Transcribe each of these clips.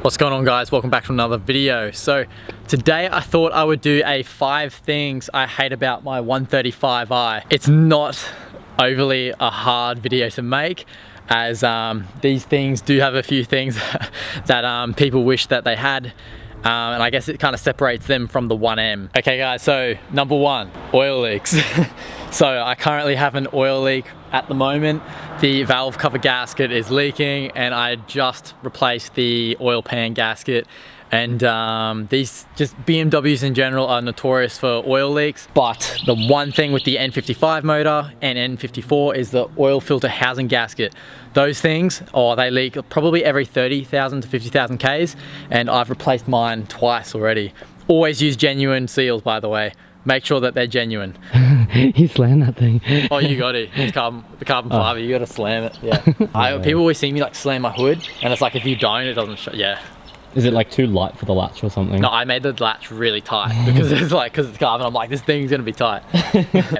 What's going on, guys? Welcome back to another video. So today I thought I would do a 5 things I hate about my 135i. It's not overly a hard video to make, as these things do have a few things that people wish that they had, and I guess it kind of separates them from the 1M. Okay guys, so number 1, oil leaks. So I currently have an oil leak at the moment. The valve cover gasket is leaking and I just replaced the oil pan gasket. And these just BMWs in general are notorious for oil leaks. But the one thing with the N55 motor and N54 is the oil filter housing gasket. Those things, they leak probably every 30,000 to 50,000 Ks, and I've replaced mine twice already. Always use genuine seals, by the way. Make sure that they're genuine. You slam that thing. Oh, you got it. It's the carbon fiber. You got to slam it. Yeah. People always see me like slam my hood, and it's like if you don't, it doesn't show. Yeah. Is it like too light for the latch or something? No, I made the latch really tight because it's carbon. I'm like, this thing's gonna be tight.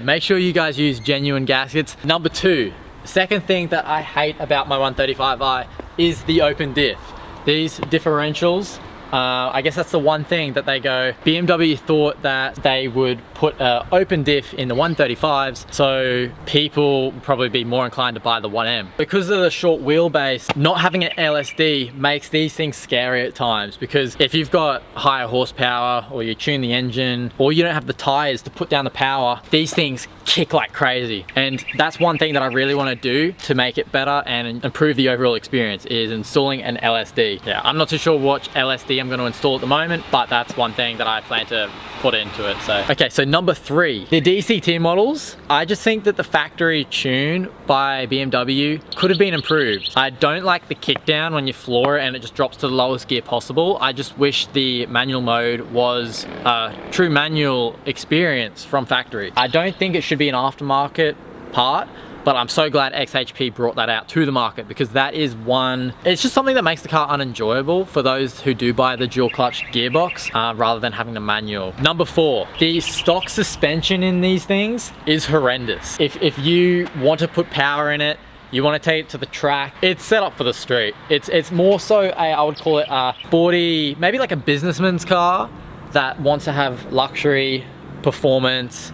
Make sure you guys use genuine gaskets. Number 2, second thing that I hate about my 135i is the open diff. These differentials. I guess that's the one thing that they go, BMW thought that they would put an open diff in the 135s, so people would probably be more inclined to buy the 1M. Because of the short wheelbase, not having an LSD makes these things scary at times, because if you've got higher horsepower, or you tune the engine, or you don't have the tires to put down the power, these things kick like crazy. And that's one thing that I really want to do to make it better and improve the overall experience, is installing an LSD. Yeah, I'm not too sure what LSD I'm going to install at the moment, but that's one thing that I plan to put into it. So okay, so number 3, the DCT models. I just think that the factory tune by BMW could have been improved. I don't like the kickdown when you floor it and it just drops to the lowest gear possible. I just wish the manual mode was a true manual experience from factory. I don't think it should be an aftermarket part, but I'm so glad XHP brought that out to the market, because that is it's just something that makes the car unenjoyable for those who do buy the dual clutch gearbox rather than having the manual. Number 4, the stock suspension in these things is horrendous. If you want to put power in it, you want to take it to the track, it's set up for the street. It's more so I would call it a sporty, maybe like a businessman's car that wants to have luxury, performance,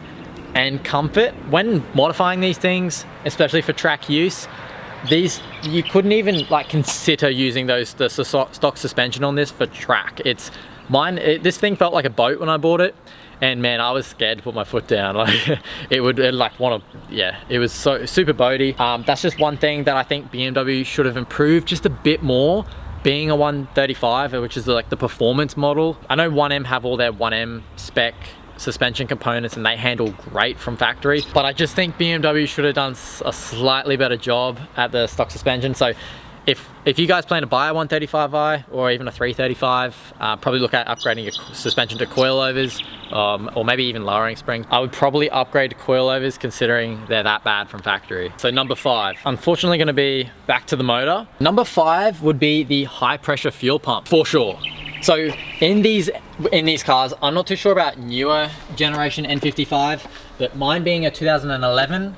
and comfort. When modifying these things, especially for track use, you couldn't even like consider using the stock suspension on this for track. This thing felt like a boat when I bought it, and man, I was scared to put my foot down. Like it was so super boaty. That's just one thing that I think BMW should have improved just a bit more, being a 135, which is like the performance model. I know 1M have all their 1M spec suspension components and they handle great from factory, but I just think BMW should have done a slightly better job at the stock suspension. So if you guys plan to buy a 135i or even a 335, probably look at upgrading your suspension to coilovers, or maybe even lowering springs. I would probably upgrade to coilovers, considering they're that bad from factory. So number 5, unfortunately going to be back to the motor. Number 5 would be the high pressure fuel pump, for sure. So in these cars, I'm not too sure about newer generation N55, but mine being a 2011,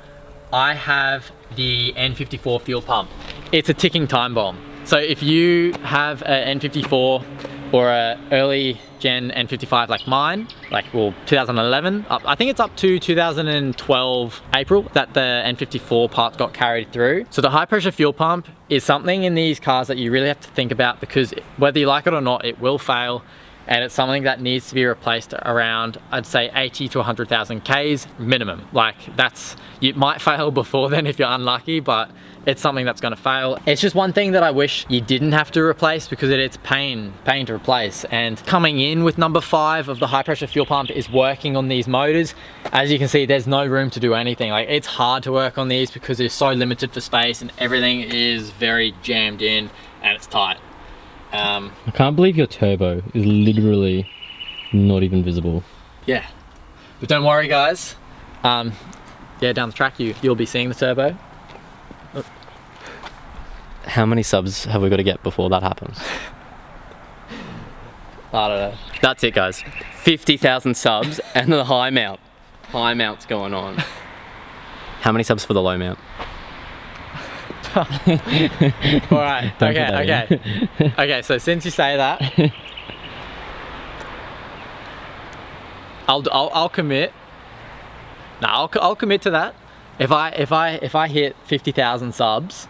I have the N54 fuel pump. It's a ticking time bomb. So if you have an N54 or an early gen N55 like mine, 2011, I think it's up to 2012 April that the N54 part got carried through. So the high pressure fuel pump is something in these cars that you really have to think about, because whether you like it or not, it will fail. And it's something that needs to be replaced around, I'd say 80 to 100,000 Ks minimum. You might fail before then if you're unlucky, but it's something that's going to fail. It's just one thing that I wish you didn't have to replace, because it's pain to replace. And coming in with number 5 of the high pressure fuel pump is working on these motors. As you can see, there's no room to do anything. It's hard to work on these because they're so limited for space and everything is very jammed in and it's tight. I can't believe your turbo is literally not even visible. Yeah, but don't worry guys. Down the track you'll be seeing the turbo. How many subs have we got to get before that happens? I don't know. That's it guys. 50,000 subs and the high mount's going on. How many subs for the low mount? All right. Don't put that in. Okay. So since you say that, I'll commit. No, I'll commit to that. If I hit 50,000 subs,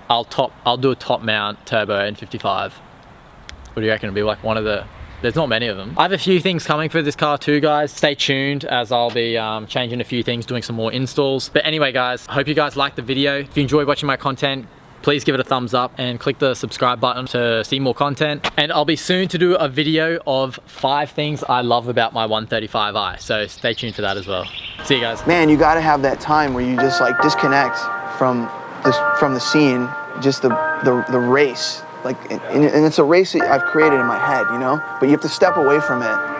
I'll do a top mount turbo in 55. What do you reckon? It'll be like one of the. There's not many of them. I have a few things coming for this car too, guys. Stay tuned as I'll be changing a few things, doing some more installs. But anyway, guys, I hope you guys liked the video. If you enjoy watching my content, please give it a thumbs up and click the subscribe button to see more content. And I'll be soon to do a video of 5 things I love about my 135i. So stay tuned for that as well. See you guys. Man, you gotta have that time where you just like disconnect from the scene, just the race. Like, and it's a race that I've created in my head, you know? But you have to step away from it